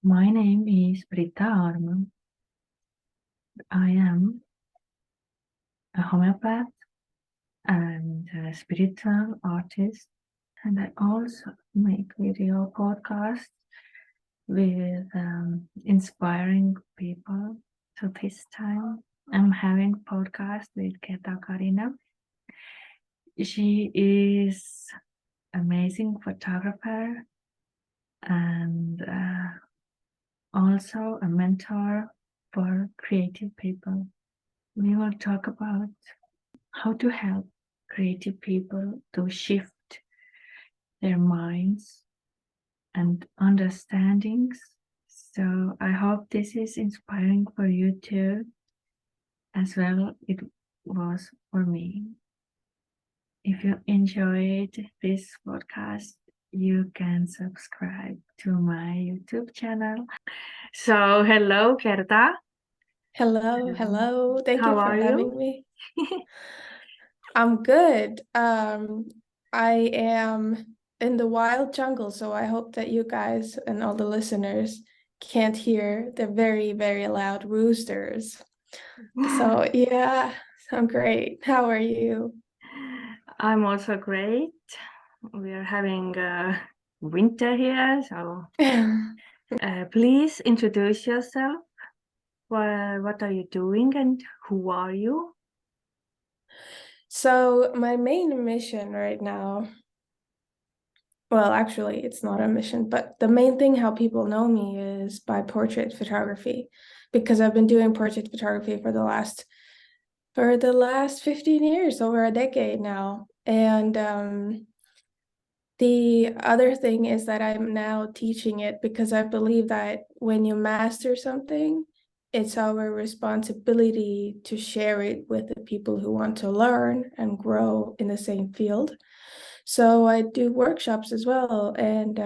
My name is Britta Aarma. I am a homeopath and a spiritual artist, and I also make video podcasts with inspiring people. So this time I'm having a podcast with Gerda Carina. She is amazing photographer and also a mentor for creative people. We will talk about how to help creative people to shift their minds and understandings. So I hope this is inspiring for you too, as well it was for me. If you enjoyed this podcast, you can subscribe to my YouTube channel. So hello, Gerda. Hello. Thank How you for are having you? me. I'm good. I am in the wild jungle, so I hope that you guys and all the listeners can't hear the very, very loud roosters. So yeah, I'm great. How are you? I'm also great. We are having winter here, so please introduce yourself. What are you doing and who are you? So my main mission right now, well, actually, it's not a mission, but the main thing how people know me is by portrait photography, because I've been doing portrait photography for the last 15 years, over a decade now. And the other thing is that I'm now teaching it because I believe that when you master something, it's our responsibility to share it with the people who want to learn and grow in the same field. So I do workshops as well. And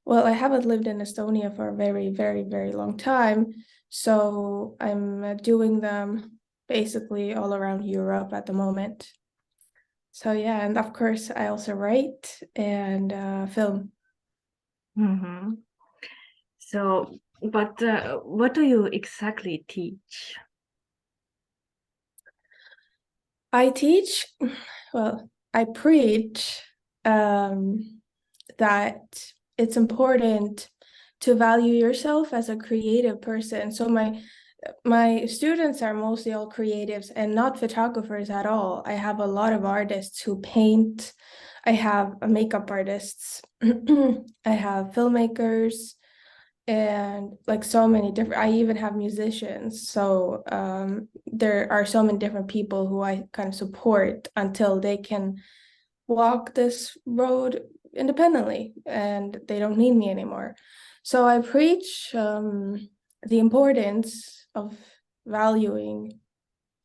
well, I haven't lived in Estonia for a very, very, very long time. So I'm doing them basically all around Europe at the moment. So yeah, and of course I also write and film. Mm-hmm. So, but what do you exactly teach? I teach, well, I preach that it's important to value yourself as a creative person. So my students are mostly all creatives and not photographers at all. I have a lot of artists who paint. I have makeup artists. I have filmmakers and like so many different, I even have musicians. So there are so many different people who I kind of support until they can walk this road independently and they don't need me anymore. So I preach the importance of valuing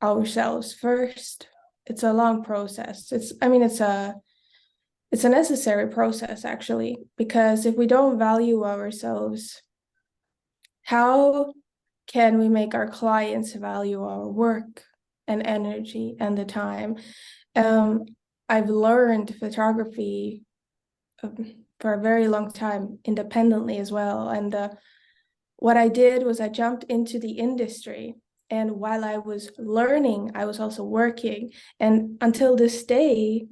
ourselves first. It's a long process. It's a necessary process actually, because if we don't value ourselves, how can we make our clients value our work and energy and the time? Um, I've learned photography for a very long time independently as well. And what I did was I jumped into the industry. And while I was learning, I was also working. And until this day,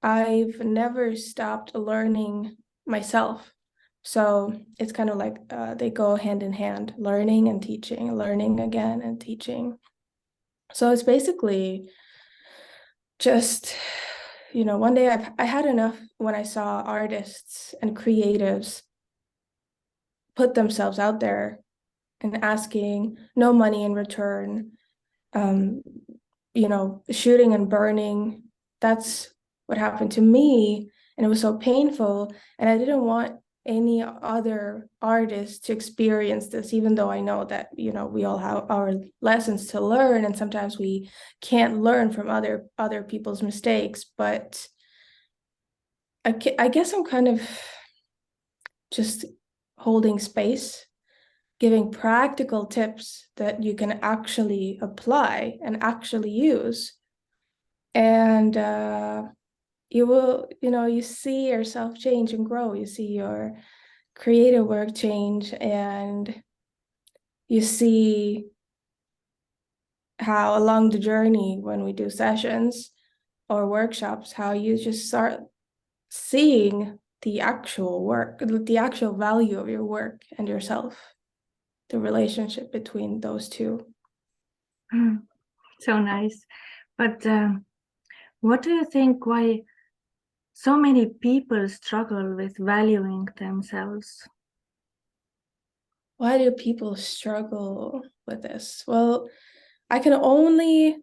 I've never stopped learning myself. So it's kind of like they go hand in hand, learning and teaching, learning again and teaching. So it's basically just, one day I had enough when I saw artists and creatives put themselves out there and asking no money in return, um, shooting and burning. That's what happened to me. And it was so painful. And I didn't want any other artist to experience this, even though I know that, we all have our lessons to learn. And sometimes we can't learn from other people's mistakes. But I guess I'm kind of just holding space, giving practical tips that you can actually apply and actually use. And you will, you see yourself change and grow. You see your creative work change, and you see how along the journey when we do sessions or workshops, how you just start seeing the actual work, the actual value of your work and yourself, the relationship between those two. So nice. But what do you think, why so many people struggle with valuing themselves? Why do people struggle with this? Well, I can only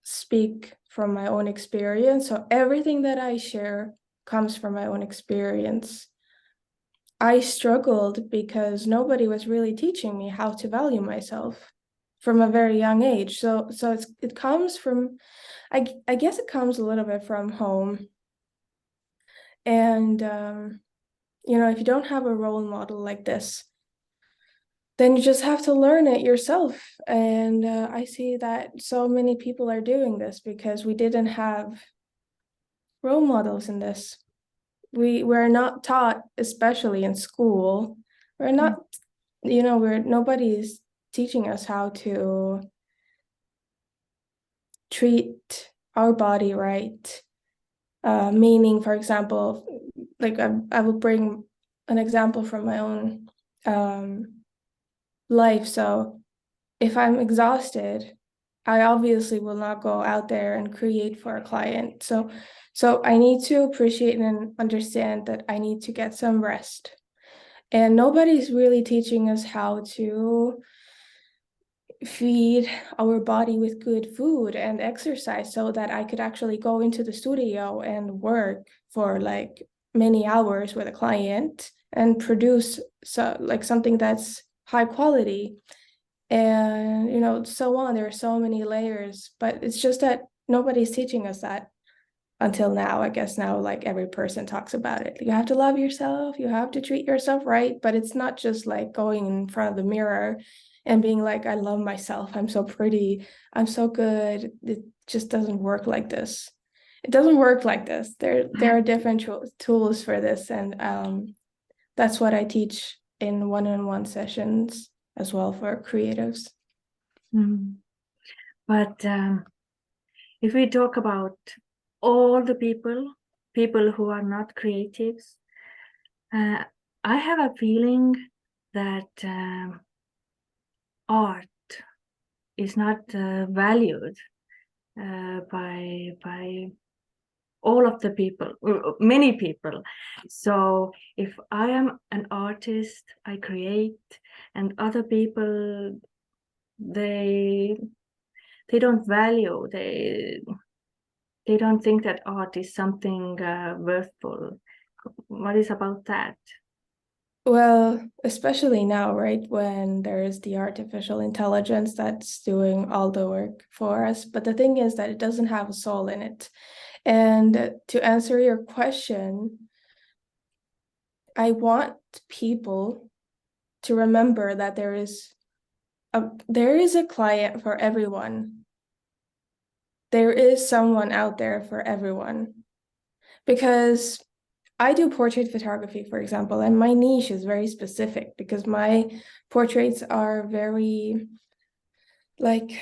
speak from my own experience. So everything that I share comes from my own experience. I struggled because nobody was really teaching me how to value myself from a very young age. So it comes from, I guess it comes a little bit from home. And if you don't have a role model like this, then you just have to learn it yourself. And I see that so many people are doing this because we didn't have role models in this. We're not taught, especially in school. We're not, nobody's teaching us how to treat our body right. Meaning, for example, like I will bring an example from my own life. So if I'm exhausted, I obviously will not go out there and create for a client. So I need to appreciate and understand that I need to get some rest. And nobody's really teaching us how to feed our body with good food and exercise so that I could actually go into the studio and work for like many hours with a client and produce something that's high quality. And so on. There are so many layers, but it's just that nobody's teaching us that until now. I guess now like every person talks about it. You have to love yourself, you have to treat yourself right, but it's not just like going in front of the mirror and being like, I love myself, I'm so pretty, I'm so good. It just doesn't work like this. It doesn't work like this. There are different tools for this, and that's what I teach in one-on-one sessions as well for creatives. But if we talk about all the people who are not creatives, I have a feeling that art is not valued by all of the people, many people. So if I am an artist, I create, and other people, they don't value, they don't think that art is something worthful. What is about that? Well, especially now, right, when there is the artificial intelligence that's doing all the work for us. But the thing is that it doesn't have a soul in it. And to answer your question, I want people to remember that there is a client for everyone. There is someone out there for everyone. Because I do portrait photography, for example, and my niche is very specific because my portraits are very like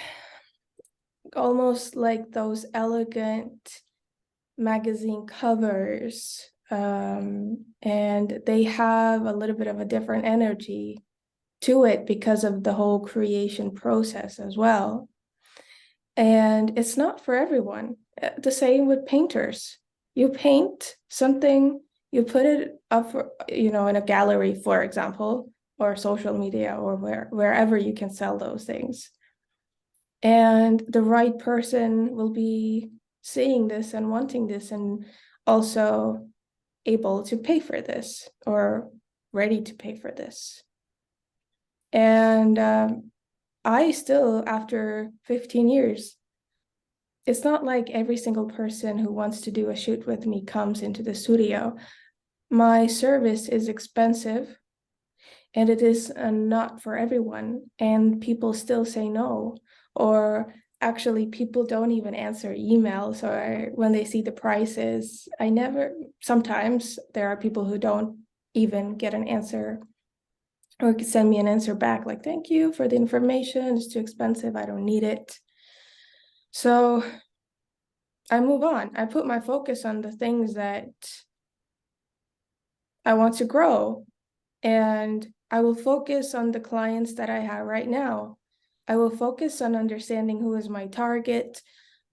almost like those elegant magazine covers. And they have a little bit of a different energy to it because of the whole creation process as well. And it's not for everyone. The same with painters. You paint something, you put it up for, in a gallery, for example, or social media, or wherever you can sell those things. And the right person will be seeing this and wanting this and also able to pay for this or ready to pay for this. And I still, after 15 years, it's not like every single person who wants to do a shoot with me comes into the studio. My service is expensive and it is not for everyone. And people still say no, or actually people don't even answer emails, or when they see the prices, sometimes there are people who don't even get an answer or send me an answer back like, thank you for the information, it's too expensive, I don't need it. So I move on. I put my focus on the things that I want to grow, and I will focus on the clients that I have right now. I will focus on understanding who is my target.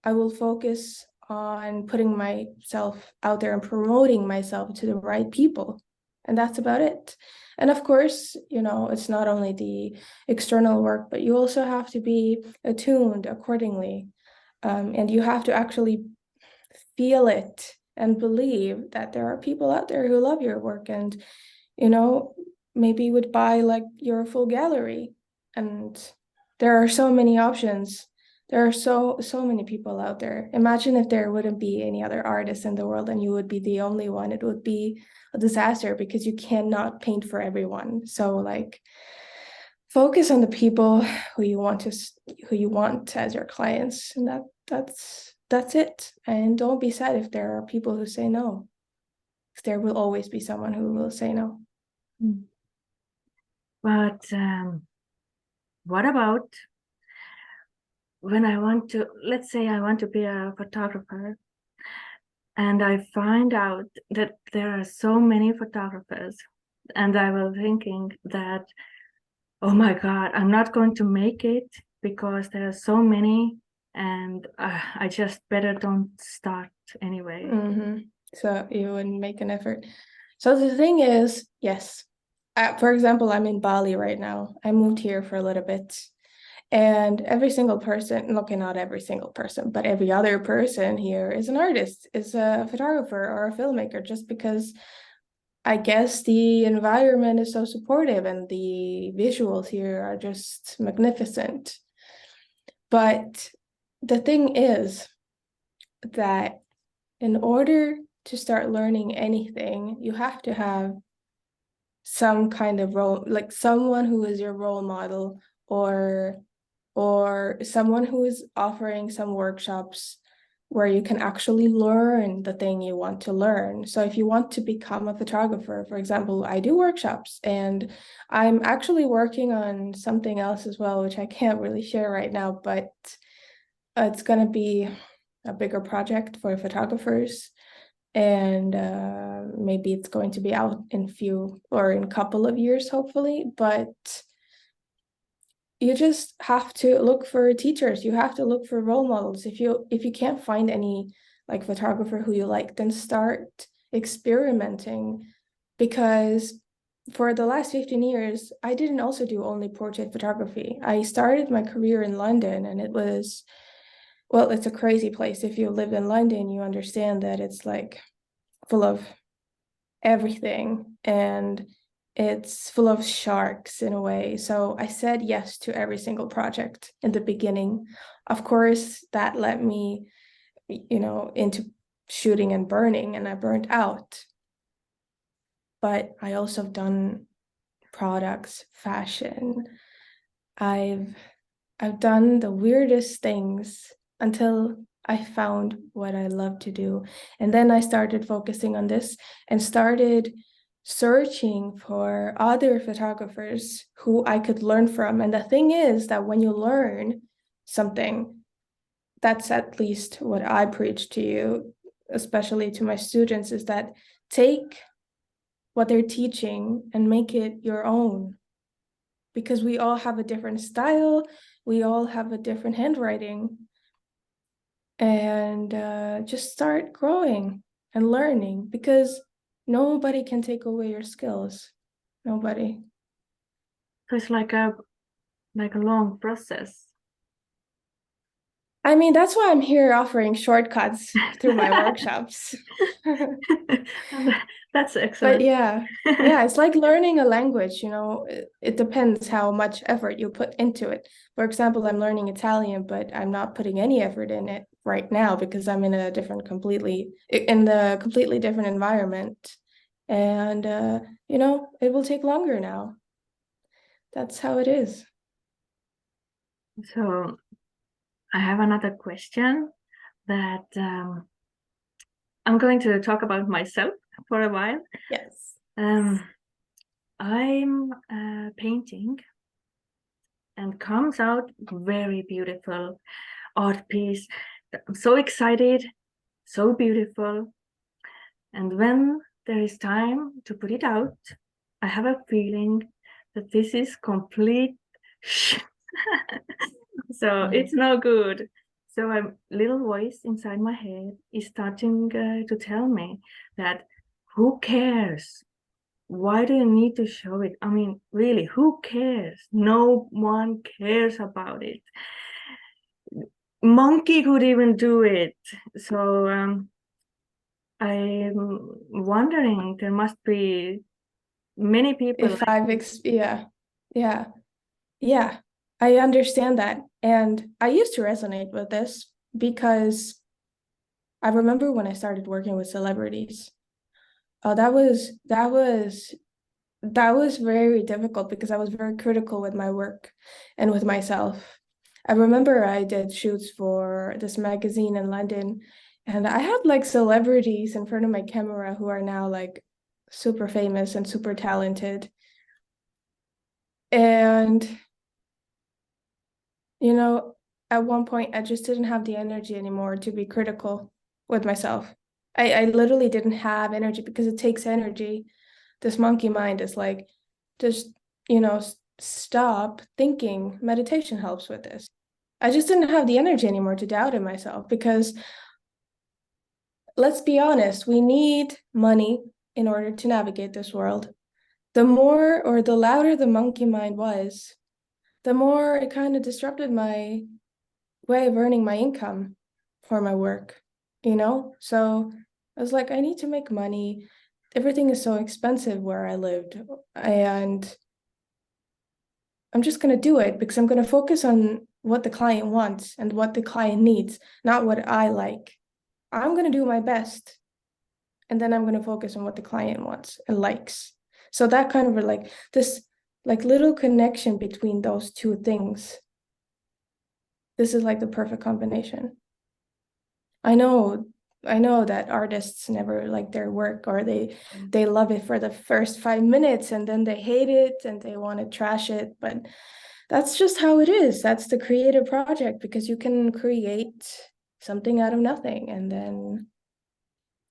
I will focus on putting myself out there and promoting myself to the right people. And that's about it. And of course, it's not only the external work, but you also have to be attuned accordingly. And you have to actually feel it and believe that there are people out there who love your work and, maybe would buy like your full gallery. And there are so many options. There are so many people out there. Imagine if there wouldn't be any other artists in the world and you would be the only one. It would be a disaster because you cannot paint for everyone. So like focus on the people who you want as your clients, and that's it. And don't be sad if there are people who say no. There will always be someone who will say no. But what about when let's say I want to be a photographer, and I find out that there are so many photographers, and I was thinking that, oh my God, I'm not going to make it because there are so many, and I just better don't start anyway. Mm-hmm. So you wouldn't make an effort. So the thing is, yes. For example, I'm in Bali right now. I moved here for a little bit. And every single person, okay, not every single person, but every other person here is an artist, is a photographer or a filmmaker, just because I guess the environment is so supportive and the visuals here are just magnificent. But the thing is that in order to start learning anything, you have to have some kind of role, like someone who is your role model, or someone who is offering some workshops where you can actually learn the thing you want to learn. So if you want to become a photographer, for example, I do workshops, and I'm actually working on something else as well, which I can't really share right now, but it's going to be a bigger project for photographers. And maybe it's going to be out in a couple of years, hopefully. But you just have to look for teachers. You have to look for role models. If you can't find any like photographer who you like, then start experimenting. Because for the last 15 years, I didn't also do only portrait photography. I started my career in London, and it was, well, it's a crazy place. If you live in London, you understand that it's like full of everything, and it's full of sharks in a way. So I said yes to every single project in the beginning. Of course, that led me, into shooting and burning, and I burned out. But I also have done products, fashion. I've done the weirdest things until I found what I love to do. And then I started focusing on this and started searching for other photographers who I could learn from. And the thing is that when you learn something, that's at least what I preach to you, especially to my students, is that take what they're teaching and make it your own. Because we all have a different style, we all have a different handwriting. And just start growing and learning, because nobody can take away your skills. Nobody. So it's like a long process. I mean, that's why I'm here offering shortcuts through my workshops. That's excellent. But yeah, it's like learning a language, it depends how much effort you put into it. For example, I'm learning Italian, but I'm not putting any effort in it right now because I'm in the completely different environment. And, it will take longer now. That's how it is. So I have another question that I'm going to talk about myself for a while. Yes. I'm painting and comes out very beautiful art piece. I'm so excited, so beautiful. And when there is time to put it out, I have a feeling that this is complete so it's no good. So a little voice inside my head is starting to tell me that who cares? Why do you need to show it? I mean, really, who cares? No one cares about it. Monkey could even do it. So I'm wondering, there must be many people If I've yeah, yeah, yeah, I understand that. And I used to resonate with this because I remember when I started working with celebrities. Oh, that was very difficult because I was very critical with my work and with myself. I remember I did shoots for this magazine in London, and I had like celebrities in front of my camera who are now like super famous and super talented. And, you know, at one point, I just didn't have the energy anymore to be critical with myself. I literally didn't have energy because it takes energy. This monkey mind is like, just, stop thinking. Meditation helps with this. I just didn't have the energy anymore to doubt in myself because let's be honest, we need money in order to navigate this world. The more or the louder the monkey mind was, the more it kind of disrupted my way of earning my income for my work, So I was like, I need to make money. Everything is so expensive where I lived. And I'm just going to do it because I'm going to focus on what the client wants and what the client needs, not what I like. I'm going to do my best. And then I'm going to focus on what the client wants and likes. So that kind of like this like little connection between those two things. This is like the perfect combination. I know that artists never like their work, or they love it for the first 5 minutes and then they hate it and they want to trash it, but that's just how it is. That's the creative project, because you can create something out of nothing, and then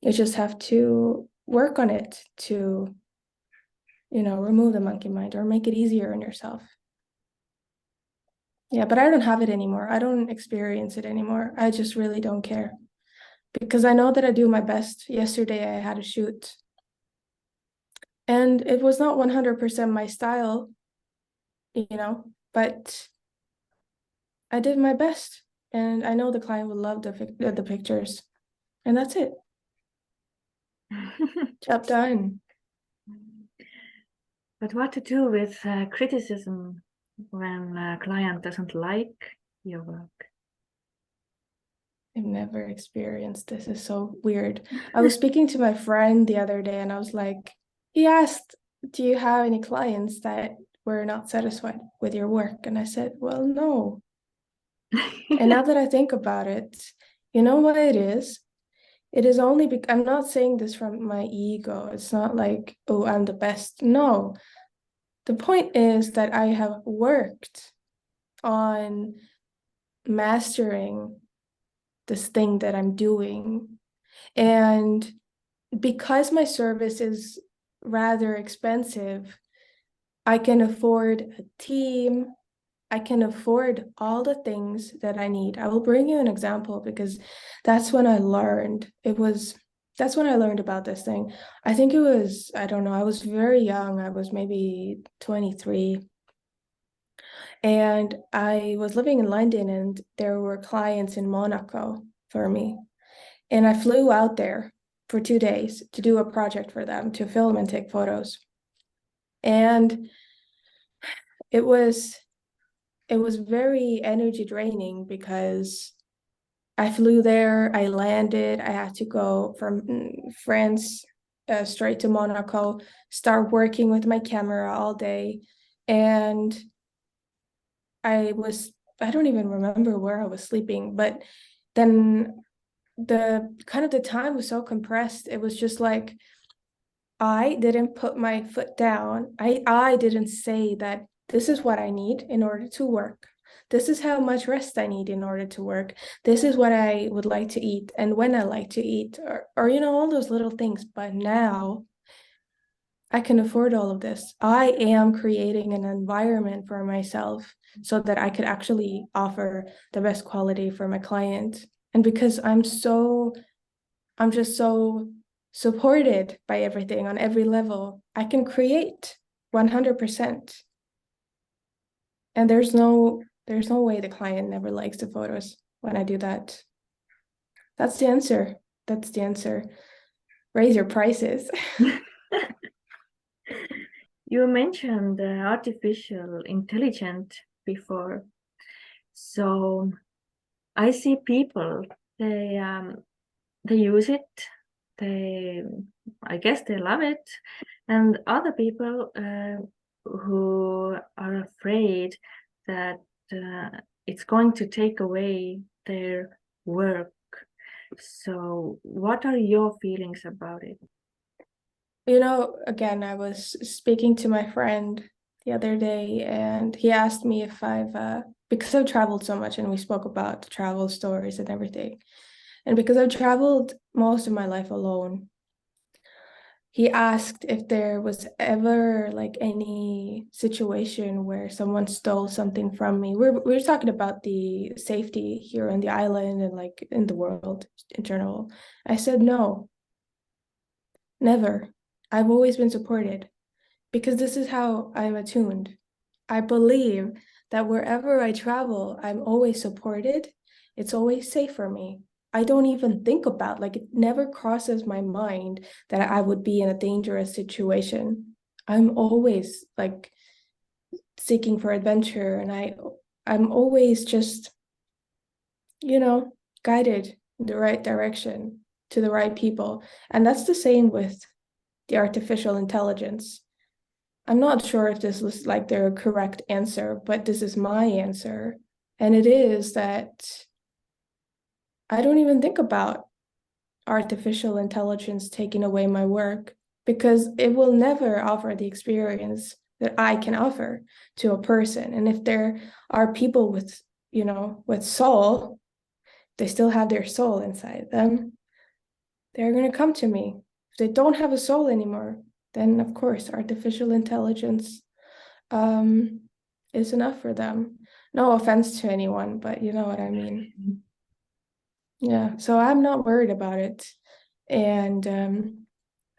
you just have to work on it to remove the monkey mind or make it easier on yourself. Yeah, but I don't have it anymore. I don't experience it anymore. I just really don't care, because I know that I do my best. Yesterday I had a shoot and it was not 100% my style, but I did my best, and I know the client will love the pictures, and that's it. Job done. But what to do with criticism when a client doesn't like your work? I've never experienced this. It's so weird. I was speaking to my friend the other day and I was like, he asked, do you have any clients that were not satisfied with your work? And I said, well, no. And now that I think about it, you know what it is? It is only because I'm not saying this from my ego. It's not like, oh, I'm the best. No. The point is that I have worked on mastering this thing that I'm doing. And because my service is rather expensive, I can afford a team. I can afford all the things that I need. I will bring you an example because that's when I learned. That's when I learned about this thing. I think it was, I don't know, I was very young. I was maybe 23. And I was living in London and there were clients in Monaco for me. And I flew out there for 2 days to do a project for them, to film and take photos. And it was very energy draining because I flew there, I landed, I had to go from France straight to Monaco, start working with my camera all day. And I don't even remember where I was sleeping, but then the time was so compressed. It was just like I didn't put my foot down. I didn't say that this is what I need in order to work. This is how much rest I need in order to work. This is what I would like to eat and when I like to eat, or all those little things. But now I can afford all of this. I am creating an environment for myself so that I could actually offer the best quality for my client. And because I'm just so supported by everything on every level, I can create 100%. And there's no way the client never likes the photos when I do that. That's the answer. That's the answer. Raise your prices. You mentioned artificial intelligence before. So I see people, they use it, they I guess they love it, and other people who are afraid that it's going to take away their work. So what are your feelings about it? Again, I was speaking to my friend the other day, and he asked me if because I've traveled so much and we spoke about travel stories and everything. And because I've traveled most of my life alone, he asked if there was ever like any situation where someone stole something from me. We're talking about the safety here on the island and like in the world in general. I said no, never. I've always been supported because this is how I'm attuned. I believe that wherever I travel, I'm always supported. It's always safe for me. I don't even think about, like, it never crosses my mind that I would be in a dangerous situation. I'm always like seeking for adventure, and I'm always just, guided in the right direction to the right people. And that's the same with the artificial intelligence. I'm not sure if this was like their correct answer, but this is my answer. And it is that I don't even think about artificial intelligence taking away my work because it will never offer the experience that I can offer to a person. And if there are people with soul, they still have their soul inside them, they're going to come to me. If they don't have a soul anymore, then of course, artificial intelligence is enough for them. No offense to anyone, but you know what I mean. Yeah, so I'm not worried about it. And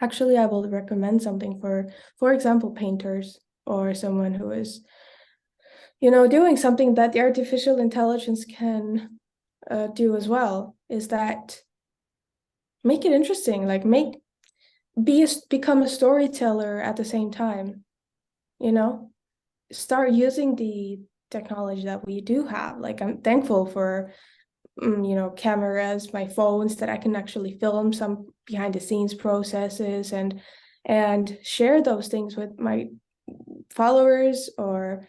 actually, I will recommend something for example, painters or someone who is, doing something that the artificial intelligence can do as well, is that make it interesting, like become a storyteller at the same time, you know? Start using the technology that we do have. Like I'm thankful for cameras, my phones that I can actually film some behind the scenes processes and share those things with my followers or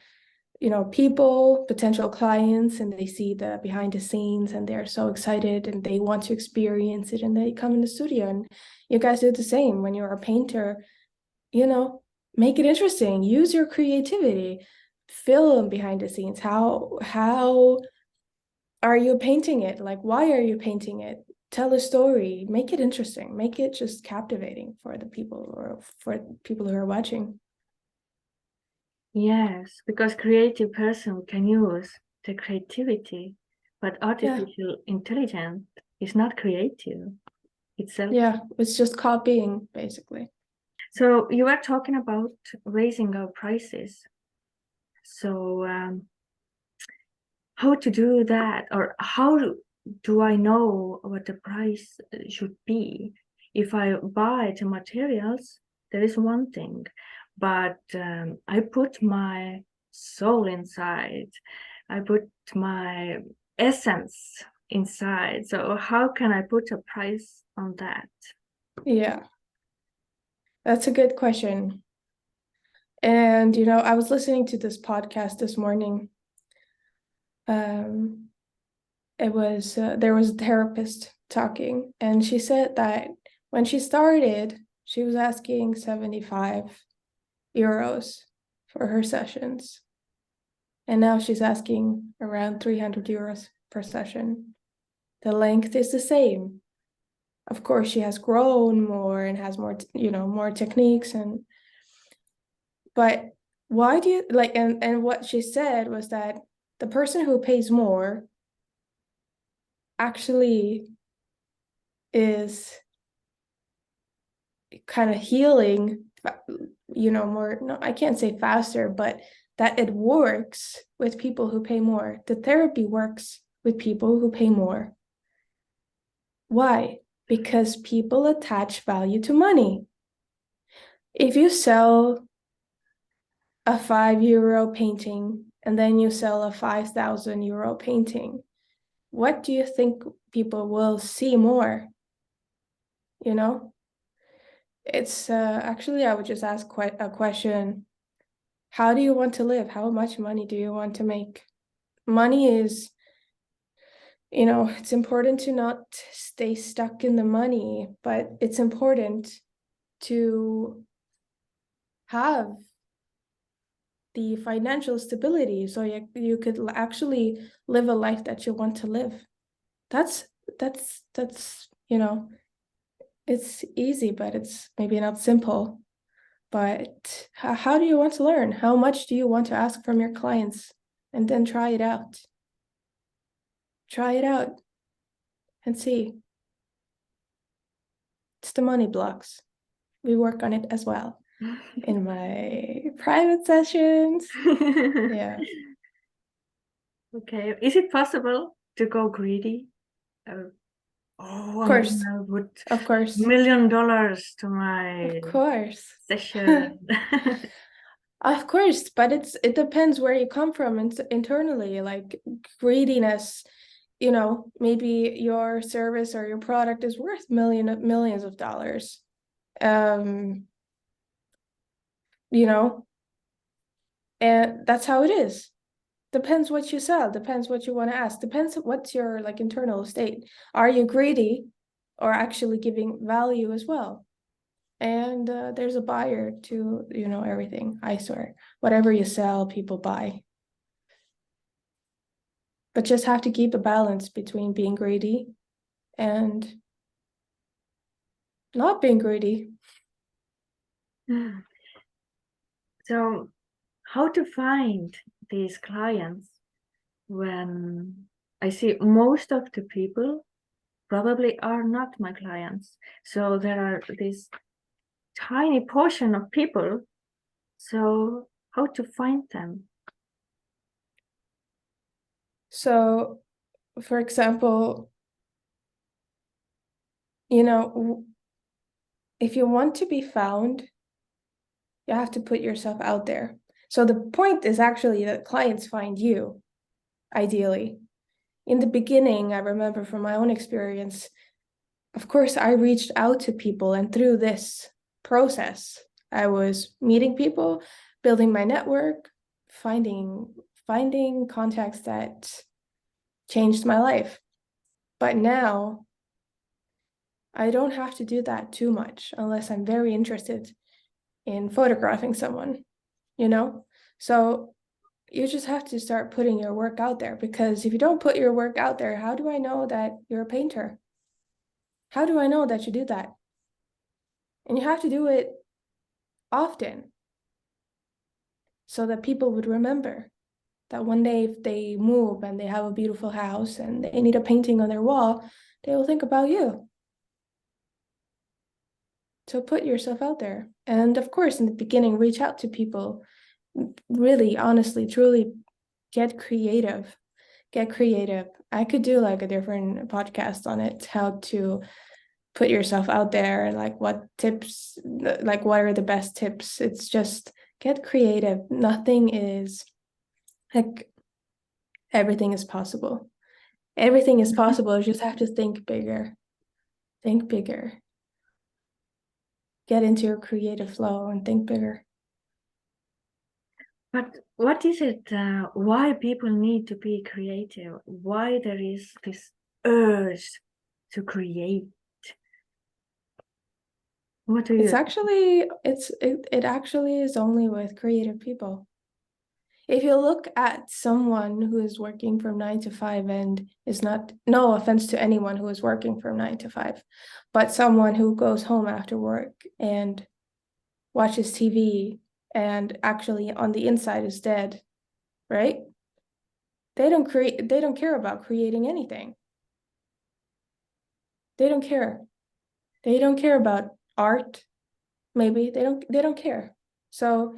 people, potential clients, and they see the behind the scenes and they're so excited and they want to experience it and they come in the studio. And you guys do the same when you're a painter, make it interesting, use your creativity, film behind the scenes. How are you painting it? Like, why are you painting it? Tell a story, make it interesting, make it just captivating for the people or for people who are watching. Yes, because creative person can use the creativity, but Yeah, artificial intelligence is not creative itself. yeah, it's just copying basically. So you are talking about raising our prices. So how to do that, or how do I know what the price should be? If I buy the materials, there is one thing, but I put my soul inside. I put my essence inside. So how can I put a price on that? Yeah, that's a good question. And I was listening to this podcast this morning. um there was a therapist talking, and she said that when she started, She was asking 75 euros for her sessions. And now she's asking around 300 euros per session. The length is the same. Of course, she has grown more and has more, more techniques. But why do you like, and what she said was that the person who pays more actually is kind of healing, more, no, I can't say faster, but that it works with people who pay more. The therapy works with people who pay more. Why? Because people attach value to money. If you sell a 5 euro painting and then you sell a 5,000 euro painting, what do you think people will see more? It's actually, I would just ask a question. How do you want to live? How much money do you want to make? Money is, it's important to not stay stuck in the money, but it's important to have the financial stability so you could actually live a life that you want to live. That's it's easy, but it's maybe not simple. But how do you want to learn? How much do you want to ask from your clients? And then try it out. Try it out and see. It's the money blocks. We work on it as well in my private sessions. Yeah. Okay. Is it possible to go greedy? Of course. I would Of course. $1 million to my Of course. session. Of course, but it depends where you come from internally, like greediness, maybe your service or your product is worth millions of dollars. And that's how it is. Depends what you sell, depends what you want to ask, depends what's your like internal state. Are you greedy or actually giving value as well? And there's a buyer to, everything, I swear. Whatever you sell, people buy. But just have to keep a balance between being greedy and not being greedy. So, how to find these clients when I see most of the people probably are not my clients. So there are this tiny portion of people. So how to find them? So, for example, if you want to be found, you have to put yourself out there. So the point is actually that clients find you, ideally. In the beginning, I remember from my own experience, of course, I reached out to people, and through this process, I was meeting people, building my network, finding contacts that changed my life. But now I don't have to do that too much unless I'm very interested in photographing someone, So you just have to start putting your work out there, because if you don't put your work out there, how do I know that you're a painter? How do I know that you do that? And you have to do it often so that people would remember that one day if they move and they have a beautiful house and they need a painting on their wall, they will think about you. So put yourself out there. And of course, in the beginning, reach out to people. Really, honestly, truly get creative. Get creative. I could do like a different podcast on it, how to put yourself out there and like what tips, like what are the best tips. It's just get creative. Nothing is like, everything is possible. Everything is possible. You just have to think bigger. Think bigger. Get into your creative flow and think bigger. But what is it? Why people need to be creative? Why there is this urge to create? What do you It's actually it actually is only with creative people. If you look at someone who is working from 9 to 5 and is not, no offense to anyone who is working from 9 to 5, but someone who goes home after work and watches TV and actually on the inside is dead, right? They don't care about creating anything. They don't care. They don't care about art. Maybe they don't care. So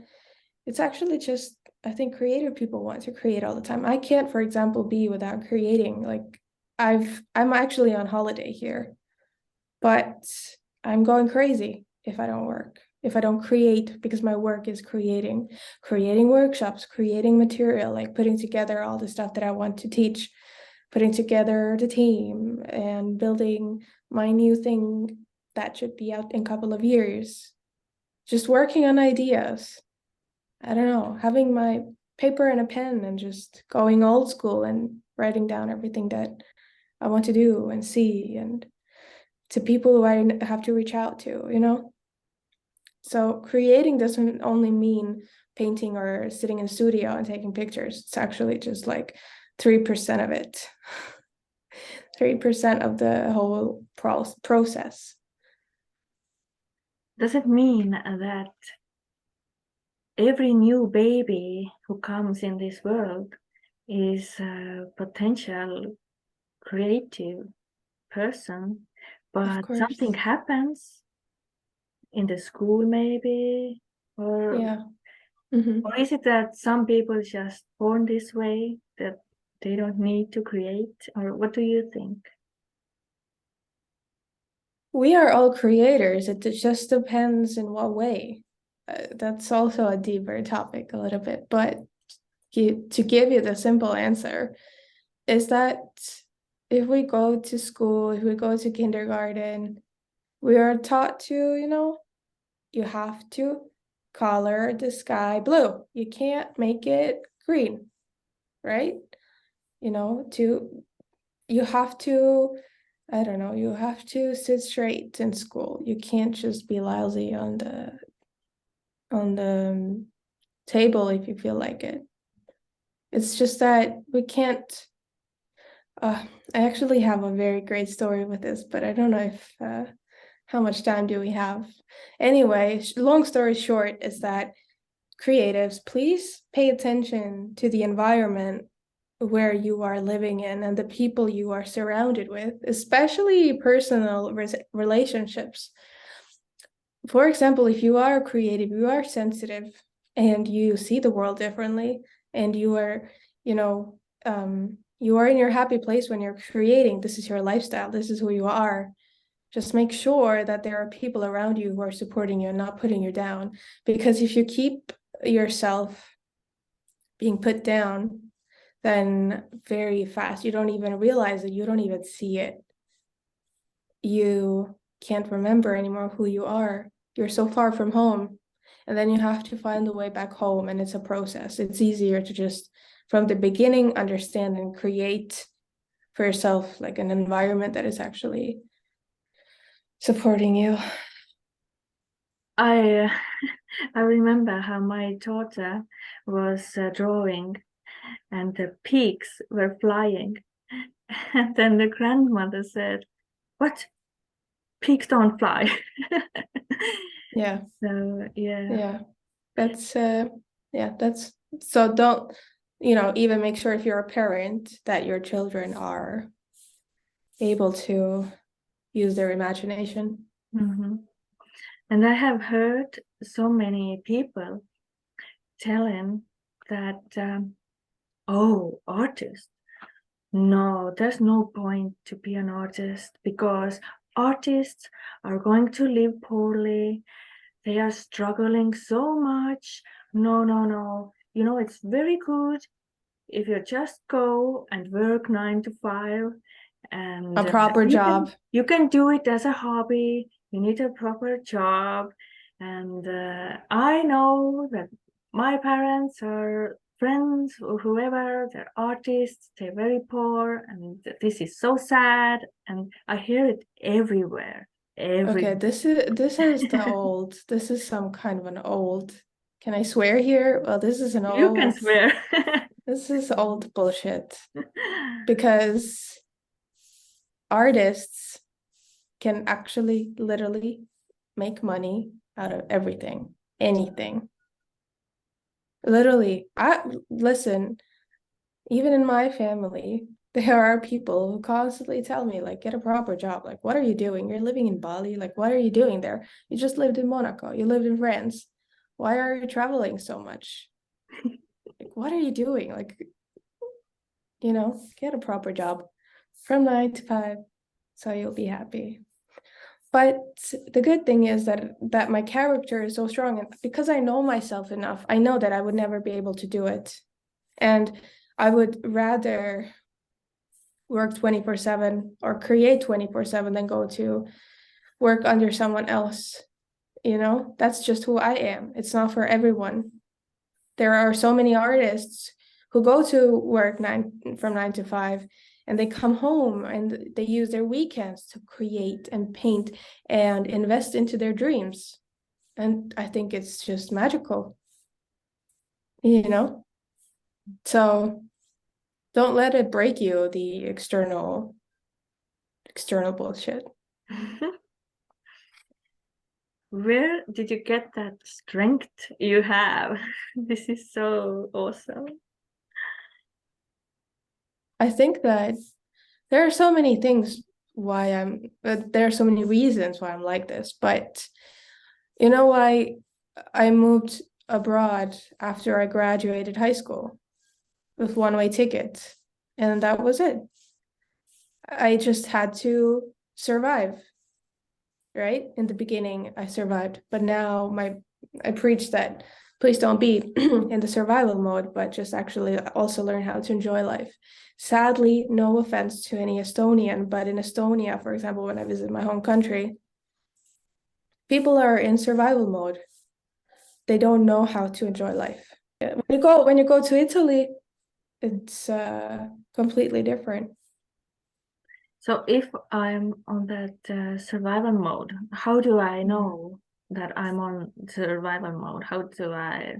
it's actually just, I think creative people want to create all the time. I can't, for example, be without creating. Like I'm actually on holiday here, but I'm going crazy if I don't work, if I don't create, because my work is creating workshops, creating material, like putting together all the stuff that I want to teach, putting together the team and building my new thing that should be out in a couple of years. Just working on ideas. I don't know, having my paper and a pen and just going old school and writing down everything that I want to do and see, and to people who I have to reach out to, you know? So creating doesn't only mean painting or sitting in a studio and taking pictures. It's actually just like 3% of it. 3% of the whole process. does it mean that every new baby who comes in this world is a potential creative person, Of but something course. happens in the school maybe, or Yeah. Mm-hmm. or is it that some people just born this way that they don't need to create, or what do you think? We are all creators. It just depends in what way. That's also a deeper topic a little bit, but to give you the simple answer is that if we go to school, if we go to kindergarten, we are taught to, you have to color the sky blue. You can't make it green, right? To you have to, I don't know, you have to sit straight in school. You can't just be lousy on the table if you feel like it. It's just that we can't. I actually have a very great story with this, but I don't know if how much time do we have. Anyway, long story short is that creatives, please pay attention to the environment where you are living in and the people you are surrounded with, especially personal relationships. For example, if you are creative, you are sensitive, and you see the world differently, and you know, you are in your happy place when you're creating. This is your lifestyle. This is who you are. Just make sure that there are people around you who are supporting you and not putting you down. Because if you keep yourself being put down, then very fast, you don't even realize it, you don't even see it. You can't remember anymore who you are. You're so far from home. And then you have to find the way back home, and it's a process. It's easier to just, from the beginning, understand and create for yourself like an environment that is actually supporting you. I I remember how my daughter was drawing, and the pigs were flying, and then the grandmother said, "What? Pigs don't fly." Yeah. So yeah. Yeah. That's yeah, that's so don't, even make sure if you're a parent that your children are able to use their imagination. Mm-hmm. And I have heard so many people telling that, oh, artist. No, there's no point to be an artist because artists are going to live poorly. They are struggling so much. No, no, no. It's very good if you just go and work 9 to 5, A and proper job. you can do it as a hobby. You need a proper job. And I know that my parents are friends or whoever, they're artists, they're very poor, and this is so sad. And I hear it everywhere, Okay, this is the old. This is some kind of an old. Can I swear here? Well, this is an You can old. swear. This is old bullshit because artists can actually literally make money out of everything, anything. Literally, I listen, even in my family, there are people who constantly tell me, like, get a proper job. Like, what are you doing? You're living in Bali. Like, what are you doing there? You just lived in Monaco. You lived in France. Why are you traveling so much? Like, what are you doing? Like, get a proper job from 9 to 5, so you'll be happy. But the good thing is that my character is so strong, and because I know myself enough, I know that I would never be able to do it. And I would rather work 24/7 or create 24/7 than go to work under someone else. That's just who I am. It's not for everyone. There are so many artists who go to work from 9 to 5, and they come home and they use their weekends to create and paint and invest into their dreams. And I think it's just magical, So don't let it break you, the external bullshit. Where did you get that strength you have? This is so awesome. I think that there are so many things there are so many reasons why I'm like this, but why I moved abroad after I graduated high school with one-way ticket, and that was it. I just had to survive, right? In the beginning, I survived, but now I preach that please don't be in the survival mode, but just actually also learn how to enjoy life. Sadly, no offense to any Estonian, but in Estonia, for example, when I visit my home country, people are in survival mode. They don't know how to enjoy life. When you go to Italy, it's completely different. So if I'm on that survival mode, how do I know that I'm on survival mode? How do I?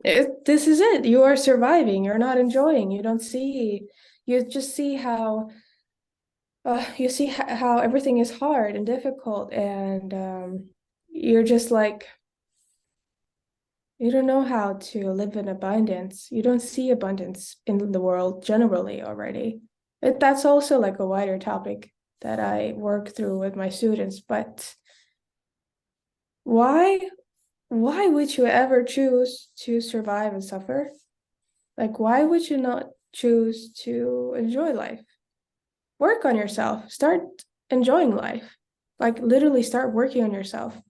This is it. You are surviving. You're not enjoying. You don't see. You just see how. You see how everything is hard and difficult, and you're just like, you don't know how to live in abundance. You don't see abundance in the world generally already. That's also like a wider topic that I work through with my students. But why would you ever choose to survive and suffer? Like, why would you not choose to enjoy life? Work on yourself. Start enjoying life. Like, literally start working on yourself.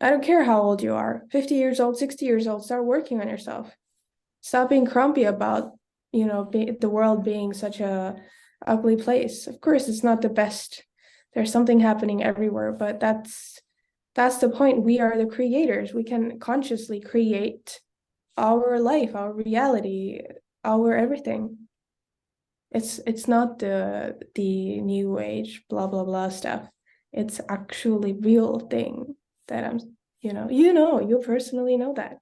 I don't care how old you are, 50 years old, 60 years old, start working on yourself. Stop being grumpy about, the world being such a ugly place. Of course, it's not the best. There's something happening everywhere, but that's the point. We are the creators. We can consciously create our life, our reality, our everything. It's not the new age blah blah blah stuff. It's actually real thing that you personally know that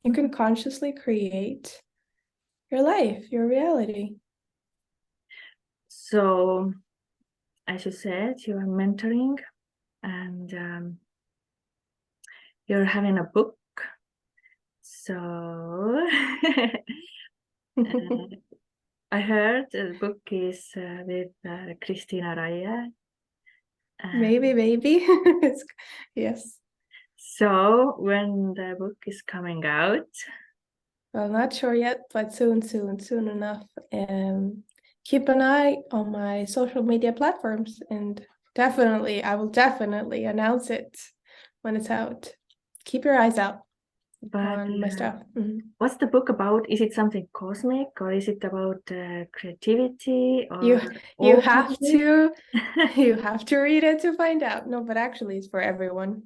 you can consciously create your life, your reality. So, as you said, you are mentoring, and you're having a book. So, I heard the book is with Christina Raya. Maybe yes. So, when the book is coming out? I'm not sure yet, but soon enough. Keep an eye on my social media platforms, and I will definitely announce it when it's out. Keep your eyes out on my stuff. What's the book about? Is it something cosmic, or is it about creativity, You or have to you have to read it to find out. No, but actually it's for everyone.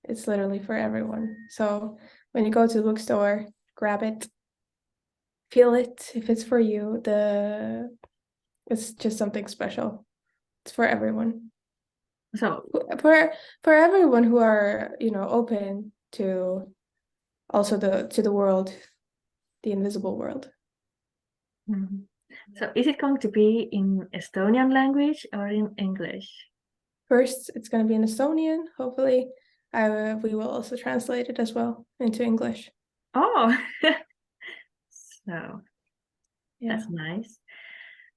It's literally for everyone. So when you go to the bookstore, grab it, feel it if it's for you. It's just something special. It's for everyone. So for everyone who are, open to also to the world, the invisible world. mhm. So is it going to be in Estonian language or in English? First, it's going to be in Estonian. Hopefully, we will also translate it as well into English. Oh, so Yeah. that's nice.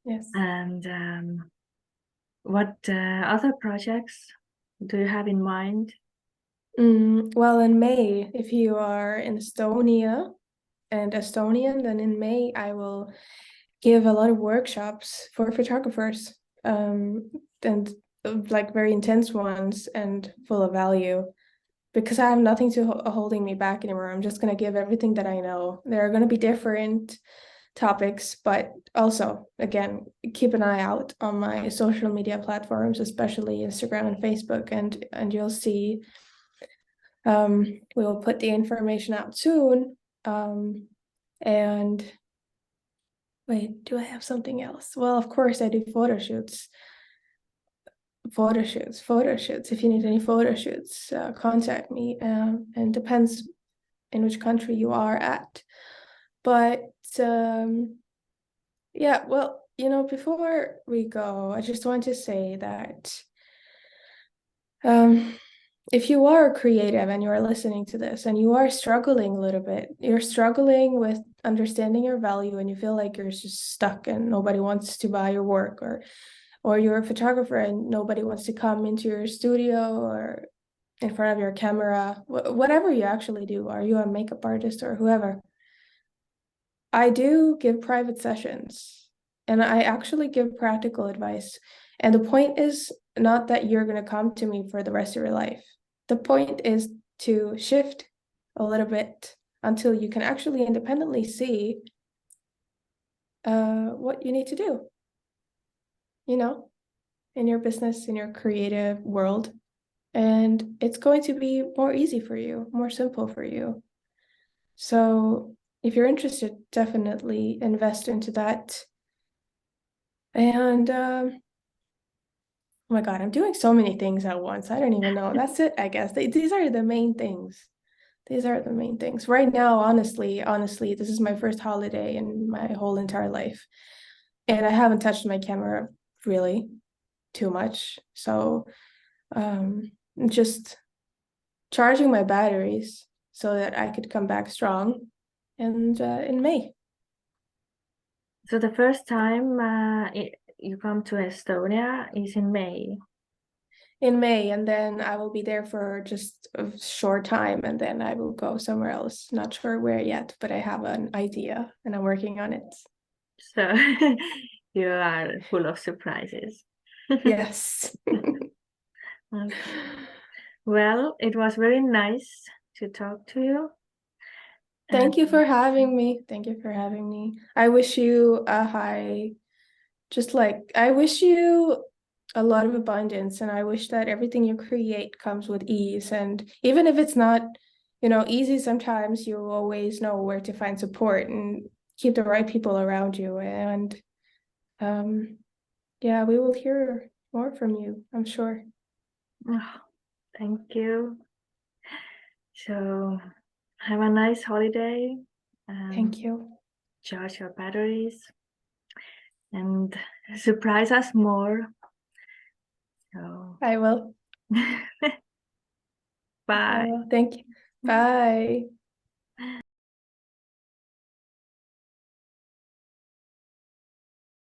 Yes. And what other projects do you have in mind? Well, in May, if you are in Estonia and Estonian, then in May I will give a lot of workshops for photographers, and like very intense ones and full of value, because I have nothing to holding me back anymore. I'm just going to give everything that I know. There are going to be different topics, but also, again, keep an eye out on my social media platforms, especially Instagram and Facebook, and you'll see. We will put the information out soon. And wait, do I have something else? Well, of course, I do photo shoots. If you need any photo shoots, contact me. And depends in which country you are at. But yeah, well, before we go, I just want to say that if you are creative and you are listening to this and you are struggling a little bit, you're struggling with understanding your value and you feel like you're just stuck and nobody wants to buy your work, or you're a photographer and nobody wants to come into your studio or in front of your camera, whatever you actually do, are you a makeup artist or whoever? I do give private sessions and I actually give practical advice. And the point is not that you're going to come to me for the rest of your life. The point is to shift a little bit until you can actually independently see what you need to do, in your business, in your creative world. And it's going to be more easy for you, more simple for you. So if you're interested, definitely invest into that. And oh my God, I'm doing so many things at once. I don't even know. That's it, I guess. These are the main things. These are the main things. Right now, honestly, this is my first holiday in my whole entire life. And I haven't touched my camera really too much. So just charging my batteries so that I could come back strong and in May. So the first time you come to Estonia is in May. In May, and then I will be there for just a short time, and then I will go somewhere else. Not sure where yet, but I have an idea and I'm working on it. So you are full of surprises. Yes. Okay. Well, it was very nice to talk to you. Thank you for having me. Thank you for having me. I wish you a high, I wish you a lot of abundance, and I wish that everything you create comes with ease. And even if it's not, easy, sometimes you always know where to find support and keep the right people around you. And yeah, we will hear more from you, I'm sure. Oh, thank you. So have a nice holiday and Thank you. charge your batteries and surprise us more. So I will. I bye. will. Thank you. Bye.